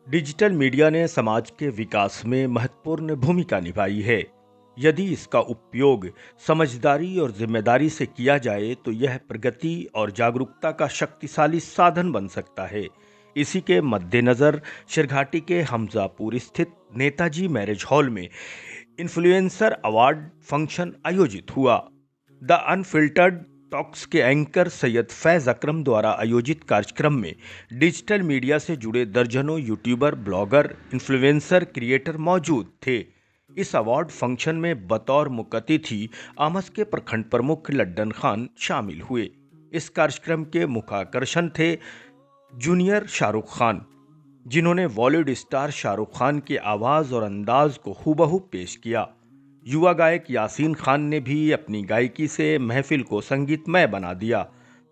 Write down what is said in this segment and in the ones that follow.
Digital media ने समाज के विकास में महत्वपूर्ण भूमिका निभाई है। यदि इसका उपयोग समझदारी और जिम्मेदारी से किया जाए तो यह प्रगति और जागरूकता का शक्तिशाली साधन बन सकता है। इसी के मद्देनज़र शिरघाटी के हमजापुर स्थित नेताजी मैरिज हॉल में इन्फ्लुएंसर अवार्ड फंक्शन आयोजित हुआ। द अनफिल्टर्ड टॉक्स के एंकर सैयद फैज़ अकरम द्वारा आयोजित कार्यक्रम में डिजिटल मीडिया से जुड़े दर्जनों यूट्यूबर, ब्लॉगर, इन्फ्लुएंसर, क्रिएटर मौजूद थे। इस अवार्ड फंक्शन में बतौर मुख्य अतिथि आमस के प्रखंड प्रमुख लड्डन खान शामिल हुए। इस कार्यक्रम के मुख्य आकर्षण थे जूनियर शाहरुख खान, जिन्होंने बॉलीवुड स्टार शाहरुख खान की आवाज़ और अंदाज को हूबहू पेश किया। युवा गायक यासीन खान ने भी अपनी गायकी से महफिल को संगीतमय बना दिया।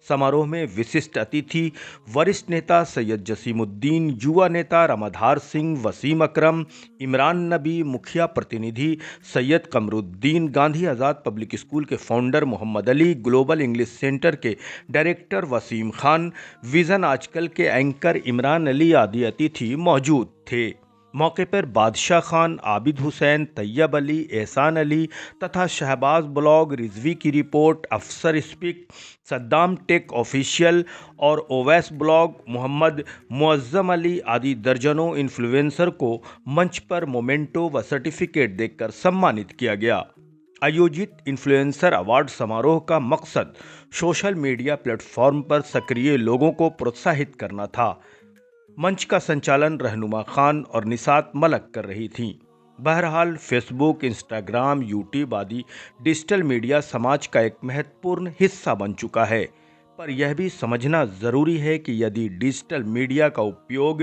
समारोह में विशिष्ट अतिथि वरिष्ठ नेता सैयद जसीमुद्दीन, युवा नेता रामाधार सिंह, वसीम अकरम, इमरान नबी, मुखिया प्रतिनिधि सैयद कमरुद्दीन, गांधी आज़ाद पब्लिक स्कूल के founder Mohammad Ali, global English centre के डायरेक्टर वसीम खान, विजन आजकल के एंकर इमरान अली आदि अतिथि मौजूद थे। मौके पर बादशाह खान, आबिद हुसैन, तैयब अली, एहसान अली तथा शहबाज ब्लॉग, रिजवी की रिपोर्ट, अफसर स्पीक, सद्दाम टेक ऑफिशियल और ओवैस ब्लॉग, मोहम्मद मुअज्जम अली आदि दर्जनों इन्फ्लुएंसर को मंच पर मोमेंटो व सर्टिफिकेट देकर सम्मानित किया गया। आयोजित इन्फ्लुएंसर अवार्ड समारोह का मकसद सोशल मीडिया प्लेटफॉर्म पर सक्रिय लोगों को प्रोत्साहित करना था। मंच का संचालन रहनुमा खान और निसात मलक कर रही थीं। बहरहाल फेसबुक, इंस्टाग्राम, यूट्यूब आदि डिजिटल मीडिया समाज का एक महत्वपूर्ण हिस्सा बन चुका है, पर यह भी समझना ज़रूरी है कि यदि डिजिटल मीडिया का उपयोग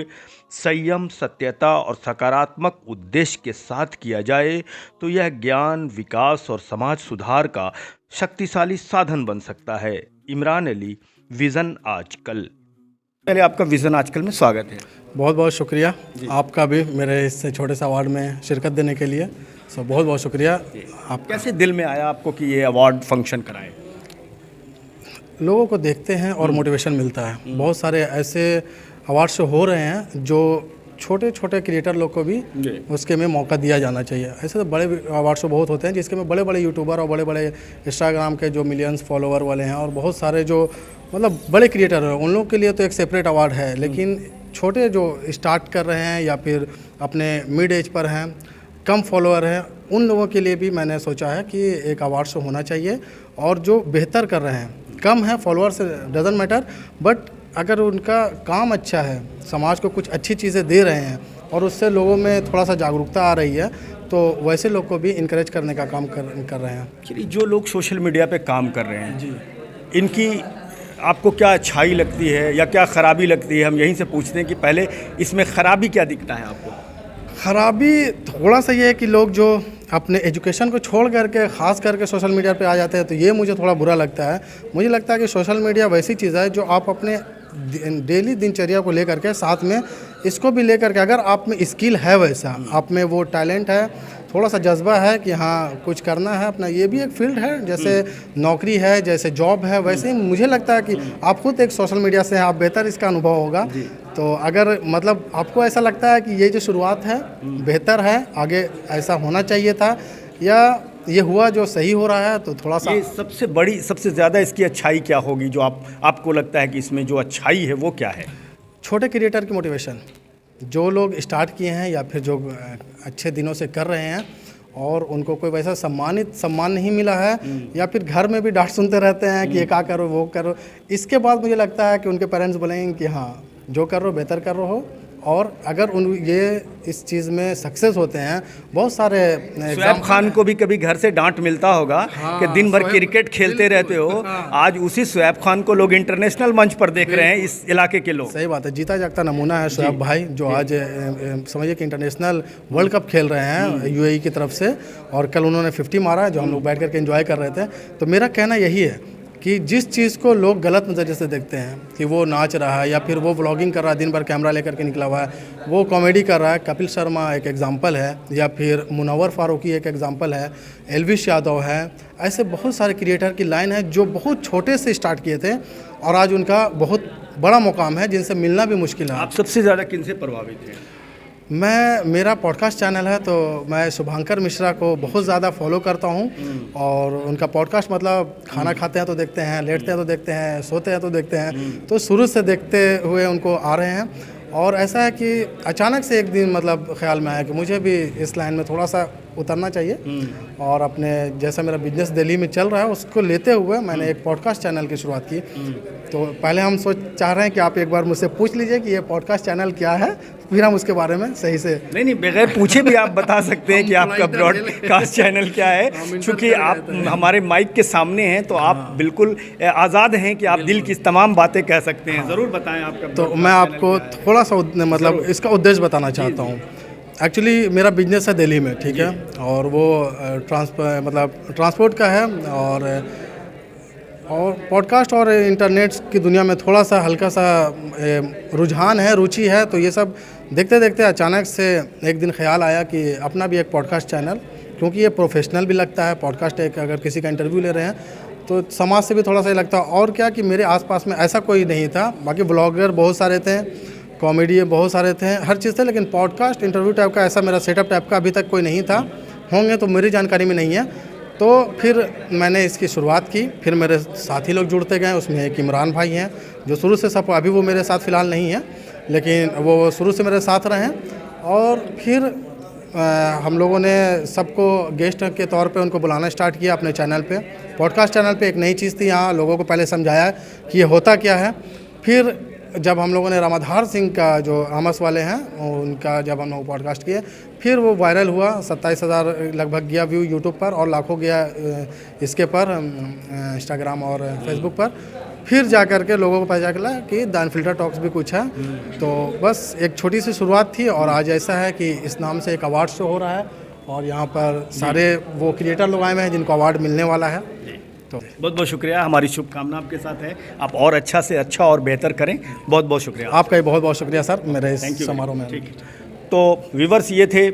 संयम, सत्यता और सकारात्मक उद्देश्य के साथ किया जाए तो यह ज्ञान, विकास और समाज सुधार का शक्तिशाली साधन बन सकता है। इमरान अली, विज़न आजकल। पहले आपका विज़न आजकल में स्वागत है। बहुत बहुत शुक्रिया आपका भी मेरे इस छोटे से अवार्ड में शिरकत देने के लिए। बहुत बहुत शुक्रिया। आप कैसे दिल में आया आपको कि ये अवार्ड फंक्शन कराएं? लोगों को देखते हैं और मोटिवेशन मिलता है। बहुत सारे ऐसे अवार्ड शो हो रहे हैं जो छोटे छोटे क्रिएटर लोग को भी उसके में मौका दिया जाना चाहिए। ऐसे तो बड़े अवार्ड शो बहुत होते हैं जिसके में बड़े बड़े यूट्यूबर और बड़े बड़े इंस्टाग्राम के जो मिलियंस फॉलोवर वाले हैं और बहुत सारे जो मतलब बड़े क्रिएटर हैं, उन लोगों के लिए तो एक सेपरेट अवार्ड है। लेकिन छोटे जो स्टार्ट कर रहे हैं या फिर अपने मिड एज पर हैं, कम फॉलोअर हैं, उन लोगों के लिए भी मैंने सोचा है कि एक अवार्ड शो होना चाहिए। और जो बेहतर कर रहे हैं, कम है फॉलोअर्स डजंट मैटर, बट अगर उनका काम अच्छा है, समाज को कुछ अच्छी चीज़ें दे रहे हैं और उससे लोगों में थोड़ा सा जागरूकता आ रही है, तो वैसे लोग को भी इनकरेज करने का काम कर रहे हैं। चलिए, जो लोग सोशल मीडिया पे काम कर रहे हैं जी, इनकी आपको क्या अच्छाई लगती है या क्या ख़राबी लगती है? हम यहीं से पूछते हैं कि पहले इसमें ख़राबी क्या दिखता है आपको? ख़राबी थोड़ा सा ये है कि लोग जो अपने एजुकेशन को छोड़ करके ख़ास करके सोशल मीडिया पे आ जाते हैं, तो ये मुझे थोड़ा बुरा लगता है। मुझे लगता है कि सोशल मीडिया वैसी चीज़ है जो आप अपने डेली दिनचर्या को लेकर के साथ में इसको भी लेकर के, अगर आप में स्किल है, वैसा आप में वो टैलेंट है, थोड़ा सा जज्बा है कि हाँ कुछ करना है अपना, ये भी एक फील्ड है। जैसे नौकरी है, जैसे जॉब है, वैसे ही मुझे लगता है कि आप खुद एक सोशल मीडिया से हैं, आप बेहतर इसका अनुभव होगा। तो अगर मतलब आपको ऐसा लगता है कि ये जो शुरुआत है बेहतर है, आगे ऐसा होना चाहिए था, या ये हुआ जो सही हो रहा है, तो थोड़ा सा ये सबसे बड़ी, सबसे ज़्यादा इसकी अच्छाई क्या होगी जो आपको लगता है कि इसमें जो अच्छाई है वो क्या है? छोटे क्रिएटर की मोटिवेशन, जो लोग स्टार्ट किए हैं या फिर जो अच्छे दिनों से कर रहे हैं और उनको कोई वैसा सम्मान नहीं मिला है, या फिर घर में भी डांट सुनते रहते हैं कि ये क्या करो, वो करो, इसके बाद मुझे लगता है कि उनके पेरेंट्स बोलेंगे कि हाँ जो कर रहे हो बेहतर कर रहे हो। और अगर ये इस चीज़ में सक्सेस होते हैं, बहुत सारे शुएब खान को भी कभी घर से डांट मिलता होगा कि दिन भर क्रिकेट खेलते रहते हो। आज उसी शुएब खान को लोग इंटरनेशनल मंच पर देख रहे हैं, इस इलाके के लोग। सही बात है, जीता जागता नमूना है शुएब भाई, जो आज समझिए कि इंटरनेशनल वर्ल्ड कप खेल रहे हैं यूएई की तरफ से, और कल उन्होंने 50 मारा जो हम लोग बैठ करके एंजॉय कर रहे थे। तो मेरा कहना यही है कि जिस चीज़ को लोग गलत नज़रिए से देखते हैं कि वो नाच रहा है या फिर वो व्लॉगिंग कर रहा है, दिन भर कैमरा लेकर के निकला हुआ है, वो कॉमेडी कर रहा है, कपिल शर्मा एक एग्जांपल है, या फिर मुनव्वर फारूकी एक एग्जांपल है, एल्विश यादव है, ऐसे बहुत सारे क्रिएटर की लाइन है जो बहुत छोटे से स्टार्ट किए थे और आज उनका बहुत बड़ा मुकाम है जिनसे मिलना भी मुश्किल है। आप सबसे ज़्यादा किन से प्रभावित हैं? मेरा पॉडकास्ट चैनल है, तो मैं शुभांकर मिश्रा को बहुत ज़्यादा फॉलो करता हूँ। और उनका पॉडकास्ट मतलब खाना खाते हैं तो देखते हैं, लेटते हैं तो देखते हैं, सोते हैं तो देखते हैं, तो शुरू से देखते हुए उनको आ रहे हैं। और ऐसा है कि अचानक से एक दिन मतलब ख्याल में आया कि मुझे भी इस लाइन में थोड़ा सा उतरना चाहिए। और अपने जैसा मेरा बिजनेस दिल्ली में चल रहा है उसको लेते हुए मैंने एक पॉडकास्ट चैनल की शुरुआत की। तो पहले हम चाह रहे हैं कि आप एक बार मुझसे पूछ लीजिए कि ये पॉडकास्ट चैनल क्या है, फिर हम उसके बारे में सही से नहीं बगैर पूछे भी आप बता सकते हैं कि आपका ब्रॉडकास्ट चैनल क्या है, क्योंकि आप हमारे माइक के सामने हैं तो आप बिल्कुल आज़ाद हैं कि आप दिल की तमाम बातें कह सकते हैं। ज़रूर बताएं आपका। तो मैं आपको थोड़ा सा मतलब इसका उद्देश्य बताना चाहता हूँ। एक्चुअली मेरा बिजनेस है दिल्ली में, ठीक है, और वो ट्रांसपोर्ट का है। और पॉडकास्ट और इंटरनेट की दुनिया में थोड़ा सा हल्का सा रुझान है, रुचि है। तो ये सब देखते देखते अचानक से एक दिन ख्याल आया कि अपना भी एक पॉडकास्ट चैनल, क्योंकि ये प्रोफेशनल भी लगता है। पॉडकास्ट एक अगर किसी का इंटरव्यू ले रहे हैं तो समाज से भी थोड़ा सा लगता है। और क्या कि मेरे आसपास में ऐसा कोई नहीं था। बाकी ब्लॉगर बहुत सारे थे, कॉमेडी बहुत सारे थे, हर चीज़ थे, लेकिन पॉडकास्ट इंटरव्यू टाइप का ऐसा मेरा सेटअप टाइप का अभी तक कोई नहीं था। होंगे तो मेरी जानकारी में नहीं है। तो फिर मैंने इसकी शुरुआत की, फिर मेरे साथी लोग जुड़ते गए। उसमें एक इमरान भाई हैं जो शुरू से सब, अभी वो मेरे साथ फ़िलहाल नहीं है, लेकिन वो शुरू से मेरे साथ रहे हैं। और फिर हम लोगों ने सबको गेस्ट के तौर पे उनको बुलाना स्टार्ट किया अपने चैनल पे। पॉडकास्ट चैनल पे एक नई चीज़ थी, यहाँ लोगों को पहले समझाया कि ये होता क्या है। फिर जब हम लोगों ने रामाधार सिंह का जो आमस वाले हैं उनका जब हम लोग पॉडकास्ट किए, फिर वो वायरल हुआ। 27,000 लगभग गया व्यू यूट्यूब पर, और लाखों गया इसके पर इंस्टाग्राम और फेसबुक पर। फिर जा कर के लोगों को पता चला कि द अनफिल्टर टॉक्स भी कुछ है। तो बस एक छोटी सी शुरुआत थी, और आज ऐसा है कि इस नाम से एक अवार्ड शो हो रहा है, और यहाँ पर सारे वो क्रिएटर लोग आए हुए हैं जिनको अवार्ड मिलने वाला है। तो बहुत बहुत शुक्रिया, हमारी शुभकामना आपके साथ है। आप और अच्छा से अच्छा और बेहतर करें। बहुत बहुत शुक्रिया आपका भी बहुत बहुत शुक्रिया सर, मेरे इस समारोह में। ठीक है। तो व्यूवर्स, ये थे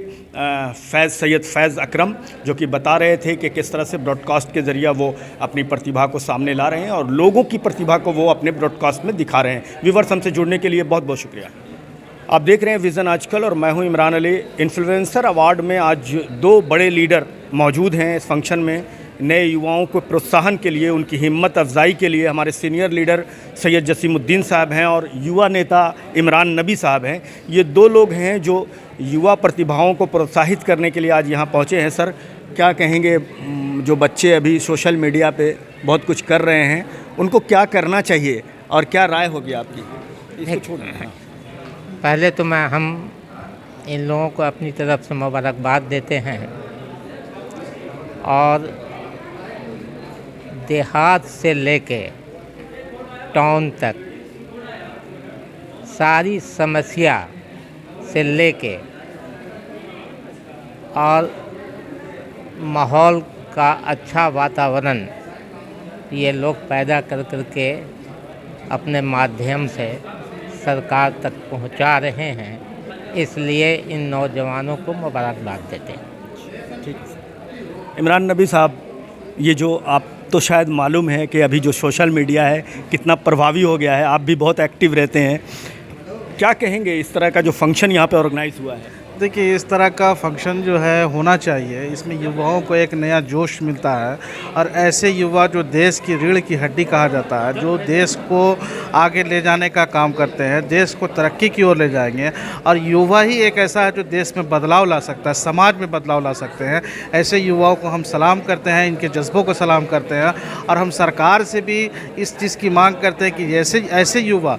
सैयद फैज़ अकरम, जो कि बता रहे थे कि किस तरह से ब्रॉडकास्ट के ज़रिए वो अपनी प्रतिभा को सामने ला रहे हैं और लोगों की प्रतिभा को वो अपने ब्रॉडकास्ट में दिखा रहे हैं। व्यूवर्स, हमसे जुड़ने के लिए बहुत बहुत शुक्रिया। आप देख रहे हैं विज़न आजकल, और मैं हूं इमरान अली। इन्फ्लुएंसर अवार्ड में आज 2 बड़े लीडर मौजूद हैं इस फंक्शन में। नए युवाओं को प्रोत्साहन के लिए, उनकी हिम्मत अफजाई के लिए हमारे सीनियर लीडर सैयद जसीमुद्दीन साहब हैं और युवा नेता इमरान नबी साहब हैं। ये 2 लोग हैं जो युवा प्रतिभाओं को प्रोत्साहित करने के लिए आज यहाँ पहुँचे हैं। सर, क्या कहेंगे, जो बच्चे अभी सोशल मीडिया पे बहुत कुछ कर रहे हैं, उनको क्या करना चाहिए और क्या राय होगी आपकी? इसको छोड़ें। पहले तो हम इन लोगों को अपनी तरफ से मुबारकबाद देते हैं, और देहात से लेके टाउन तक सारी समस्या से लेके और माहौल का अच्छा वातावरण ये लोग पैदा कर के अपने माध्यम से सरकार तक पहुंचा रहे हैं। इसलिए इन नौजवानों को मुबारकबाद देते हैं। ठीक। इमरान नबी साहब, ये जो आप तो शायद मालूम है कि अभी जो सोशल मीडिया है कितना प्रभावी हो गया है, आप भी बहुत एक्टिव रहते हैं, क्या कहेंगे इस तरह का जो फंक्शन यहाँ पे ऑर्गेनाइज हुआ है? देखिए, इस तरह का फंक्शन जो है होना चाहिए। इसमें युवाओं को एक नया जोश मिलता है, और ऐसे युवा जो देश की रीढ़ की हड्डी कहा जाता है, जो देश को आगे ले जाने का काम करते हैं, देश को तरक्की की ओर ले जाएंगे। और युवा ही एक ऐसा है जो देश में बदलाव ला सकता है, समाज में बदलाव ला सकते हैं। ऐसे युवाओं को हम सलाम करते हैं, इनके जज्बों को सलाम करते हैं, और हम सरकार से भी इस चीज़ की मांग करते हैं कि जैसे ऐसे युवा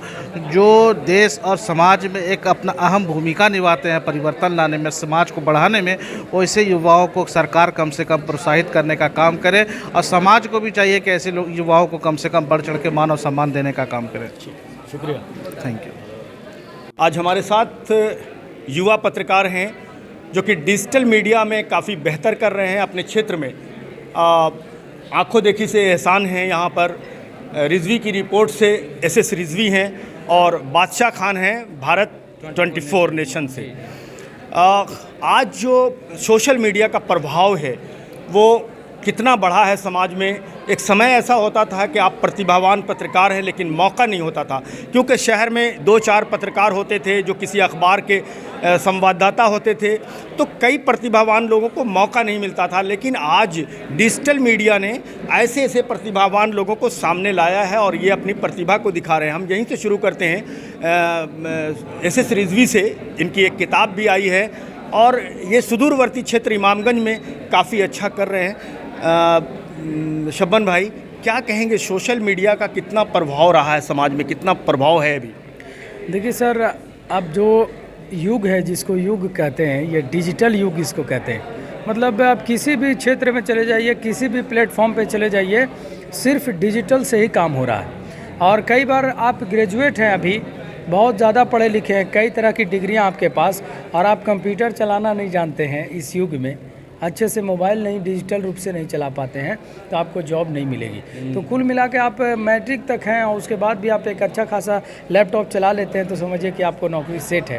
जो देश और समाज में एक अपना अहम भूमिका निभाते हैं परिवर्तन लाने में, समाज को बढ़ाने में, वैसे युवाओं को सरकार कम से कम प्रोत्साहित करने का काम करे, और समाज को भी चाहिए कि ऐसे लोग युवाओं को कम से कम बढ़ चढ़ के मान और सम्मान देने का काम करें। शुक्रिया, थैंक यू। आज हमारे साथ युवा पत्रकार हैं जो कि डिजिटल मीडिया में काफ़ी बेहतर कर रहे हैं अपने क्षेत्र में। आंखों देखी से एहसान हैं यहाँ पर। रिजवी की रिपोर्ट से SS रिजवी हैं, और बादशाह खान हैं भारत 24 नेशन से। आज जो सोशल मीडिया का प्रभाव है वो कितना बढ़ा है समाज में, एक समय ऐसा होता था कि आप प्रतिभावान पत्रकार हैं लेकिन मौका नहीं होता था, क्योंकि शहर में 2-4 पत्रकार होते थे जो किसी अखबार के संवाददाता होते थे, तो कई प्रतिभावान लोगों को मौका नहीं मिलता था। लेकिन आज डिजिटल मीडिया ने ऐसे ऐसे प्रतिभावान लोगों को सामने लाया है और ये अपनी प्रतिभा को दिखा रहे हैं। हम यहीं से शुरू करते हैं एस.एस. रिजवी से। इनकी एक किताब भी आई है और ये सुदूरवर्ती क्षेत्र इमामगंज में काफ़ी अच्छा कर रहे हैं। शब्बन भाई, क्या कहेंगे, सोशल मीडिया का कितना प्रभाव रहा है समाज में, कितना प्रभाव है अभी? देखिए सर, अब जो युग है, जिसको युग कहते हैं, ये डिजिटल युग इसको कहते हैं। मतलब आप किसी भी क्षेत्र में चले जाइए, किसी भी प्लेटफॉर्म पे चले जाइए, सिर्फ डिजिटल से ही काम हो रहा है। और कई बार आप ग्रेजुएट हैं, अभी बहुत ज़्यादा पढ़े लिखे हैं, कई तरह की डिग्रियां आपके पास, और आप कंप्यूटर चलाना नहीं जानते हैं, इस युग में अच्छे से मोबाइल नहीं, डिजिटल रूप से नहीं चला पाते हैं, तो आपको जॉब नहीं मिलेगी। तो कुल मिला के आप मैट्रिक तक हैं और उसके बाद भी आप एक अच्छा खासा लैपटॉप चला लेते हैं, तो समझिए कि आपको नौकरी सेट है।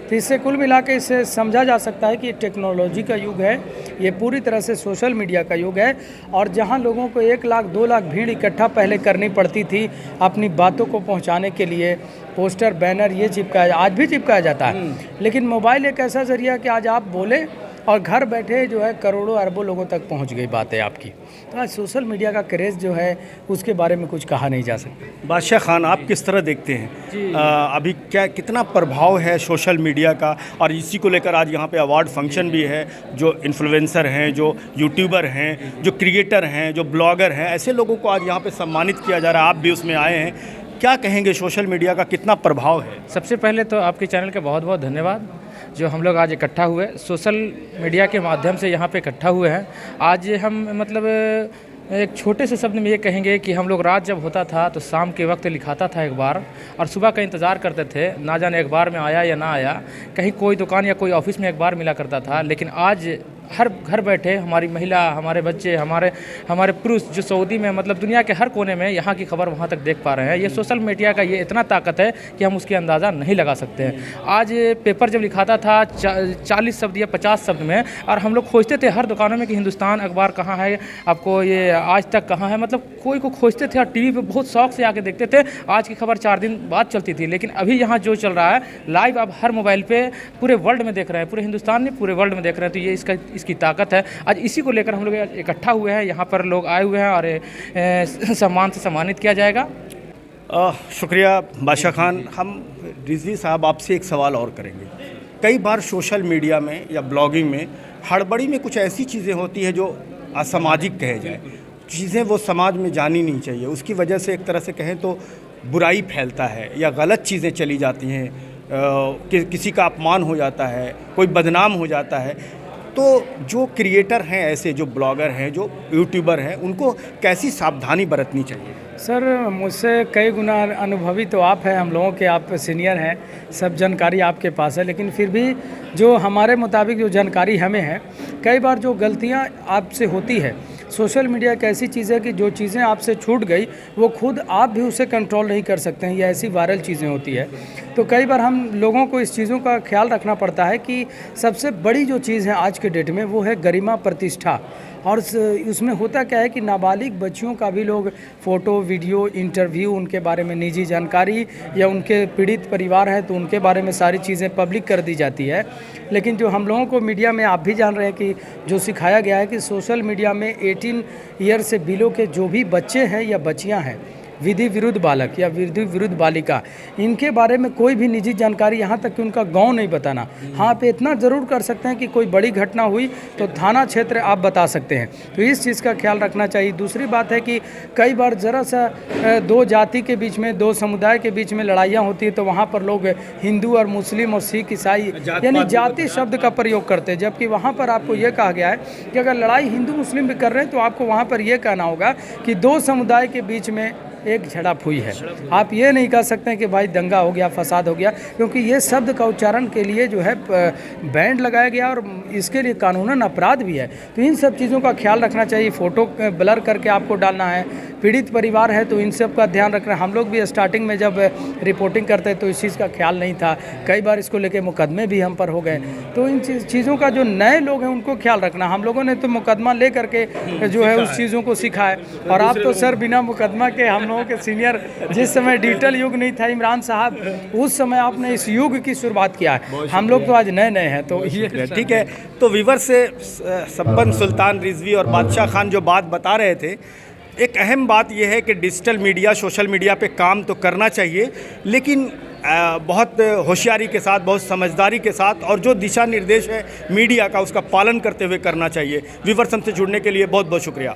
तो इससे कुल मिला के इससे समझा जा सकता है कि ये टेक्नोलॉजी का युग है, ये पूरी तरह से सोशल मीडिया का युग है। और जहाँ लोगों को 1 लाख 2 लाख भीड़ इकट्ठा पहले करनी पड़ती थी अपनी बातों को पहुँचाने के लिए, पोस्टर बैनर ये चिपकाया, आज भी चिपकाया जाता है, लेकिन मोबाइल एक ऐसा जरिया कि आज आप बोले और घर बैठे जो है करोड़ों अरबों लोगों तक पहुंच गई बातें आपकी। तो आज सोशल मीडिया का क्रेज़ जो है उसके बारे में कुछ कहा नहीं जा सकता। बादशाह खान, आप किस तरह देखते हैं अभी कितना प्रभाव है सोशल मीडिया का? और इसी को लेकर आज यहाँ पे अवार्ड फंक्शन भी है। जो इन्फ्लुएंसर हैं, जो यूट्यूबर हैं, जो क्रिएटर हैं, जो ब्लॉगर हैं, ऐसे लोगों को आज यहाँ पे सम्मानित किया जा रहा है। आप भी उसमें आए हैं, क्या कहेंगे, सोशल मीडिया का कितना प्रभाव है? सबसे पहले तो आपके चैनल का बहुत बहुत धन्यवाद, जो हम लोग आज इकट्ठा हुए सोशल मीडिया के माध्यम से यहाँ पे इकट्ठा हुए हैं। आज हम मतलब एक छोटे से शब्द में ये कहेंगे कि हम लोग रात जब होता था तो शाम के वक्त लिखाता था अखबार, और सुबह का इंतज़ार करते थे, ना जाने अखबार में आया या ना आया, कहीं कोई दुकान या कोई ऑफिस में अखबार मिला करता था। लेकिन आज हर घर बैठे हमारी महिला, हमारे बच्चे, हमारे पुरुष जो सऊदी में, मतलब दुनिया के हर कोने में यहाँ की खबर वहाँ तक देख पा रहे हैं। ये सोशल मीडिया का ये इतना ताकत है कि हम उसकी अंदाज़ा नहीं लगा सकते हैं। आज पेपर जब लिखाता था 40 शब्द या 50 शब्द में, और हम लोग खोजते थे हर दुकानों में कि हिंदुस्तान अखबार कहाँ है, आपको ये आज तक कहाँ है, मतलब कोई को खोजते थे और टीवी पे बहुत शौक से आके देखते थे। आज की खबर 4 दिन बाद चलती थी, लेकिन अभी यहाँ जो चल रहा है लाइव आप हर मोबाइल पे पूरे वर्ल्ड में देख रहे हैं, पूरे हिंदुस्तान में, पूरे वर्ल्ड में देख रहे हैं। तो ये इसकी ताकत है। आज इसी को लेकर हम लोग इकट्ठा हुए हैं, यहाँ पर लोग आए हुए हैं और सम्मान से सम्मानित किया जाएगा। शुक्रिया बादशाह खान। हम रिजवी साहब आपसे एक सवाल और करेंगे। कई बार सोशल मीडिया में या ब्लॉगिंग में हड़बड़ी में कुछ ऐसी चीज़ें होती हैं जो असामाजिक कहे जाए, चीज़ें वो समाज में जानी नहीं चाहिए, उसकी वजह से एक तरह से कहें तो बुराई फैलता है या गलत चीज़ें चली जाती हैं, किसी का अपमान हो जाता है, कोई बदनाम हो जाता है। तो जो क्रिएटर हैं, ऐसे जो ब्लॉगर हैं, जो यूट्यूबर हैं, उनको कैसी सावधानी बरतनी चाहिए? सर, मुझसे कई गुना अनुभवी तो आप हैं, हम लोगों के आप सीनियर हैं, सब जानकारी आपके पास है, लेकिन फिर भी जो हमारे मुताबिक जो जानकारी हमें है, कई बार जो गलतियां आपसे होती है, सोशल मीडिया एक ऐसी चीज़ है कि जो चीज़ें आपसे छूट गई वो खुद आप भी उसे कंट्रोल नहीं कर सकते हैं, ये ऐसी वायरल चीज़ें होती है। तो कई बार हम लोगों को इस चीज़ों का ख्याल रखना पड़ता है कि सबसे बड़ी जो चीज़ है आज के डेट में वो है गरिमा, प्रतिष्ठा। और उसमें होता क्या है कि नाबालिग बच्चियों का भी लोग फ़ोटो, वीडियो, इंटरव्यू, उनके बारे में निजी जानकारी, या उनके पीड़ित परिवार है तो उनके बारे में सारी चीज़ें पब्लिक कर दी जाती है। लेकिन जो हम लोगों को मीडिया में, आप भी जान रहे हैं कि जो सिखाया गया है कि सोशल मीडिया में 18 ईयर से बिलो के जो भी बच्चे हैं या बच्चियाँ हैं, विधि विरुद्ध बालक या विधि विरुद्ध बालिका, इनके बारे में कोई भी निजी जानकारी, यहाँ तक कि उनका गांव नहीं बताना। हाँ, पे इतना ज़रूर कर सकते हैं कि कोई बड़ी घटना हुई तो थाना क्षेत्र आप बता सकते हैं, तो इस चीज़ का ख्याल रखना चाहिए। दूसरी बात है कि कई बार ज़रा सा 2 जाति के बीच में, 2 समुदाय के बीच में लड़ाइयाँ होती है तो वहाँ पर लोग हिंदू और मुस्लिम और सिख ईसाई यानी जाति शब्द का प्रयोग करते हैं, जबकि वहाँ पर आपको ये कहा गया है कि अगर लड़ाई हिंदू मुस्लिम भी कर रहे हैं तो आपको वहाँ पर यह कहना होगा कि 2 समुदाय के बीच में एक झड़प हुई है। आप ये नहीं कह सकते हैं कि भाई दंगा हो गया, फसाद हो गया, क्योंकि ये शब्द का उच्चारण के लिए जो है बैंड लगाया गया और इसके लिए कानूनन अपराध भी है। तो इन सब चीज़ों का ख्याल रखना चाहिए। फ़ोटो ब्लर करके आपको डालना है, पीड़ित परिवार है तो इन सब का ध्यान रखना। हम लोग भी स्टार्टिंग में जब रिपोर्टिंग करते तो इस चीज़ का ख्याल नहीं था, कई बार इसको लेके मुकदमे भी हम पर हो गए। तो इन चीज़ों का जो नए लोग हैं उनको ख्याल रखना। हम लोगों ने तो मुकदमा ले करके जो है उस चीज़ों को सीखा है, और आप तो सर बिना मुकदमा के, हम लोगों के सीनियर, जिस समय डिजिटल युग नहीं था इमरान साहब, उस समय आपने इस युग की शुरुआत किया है। हम लोग तो आज नए नए हैं। तो ये ठीक है। तो वीवर से सब्बन सुल्तान रिजवी और बादशाह खान जो बात बता रहे थे, एक अहम बात यह है कि डिजिटल मीडिया, सोशल मीडिया पे काम तो करना चाहिए, लेकिन बहुत होशियारी के साथ, बहुत समझदारी के साथ, और जो दिशा निर्देश है मीडिया का उसका पालन करते हुए करना चाहिए। वीवर से जुड़ने के लिए बहुत बहुत शुक्रिया।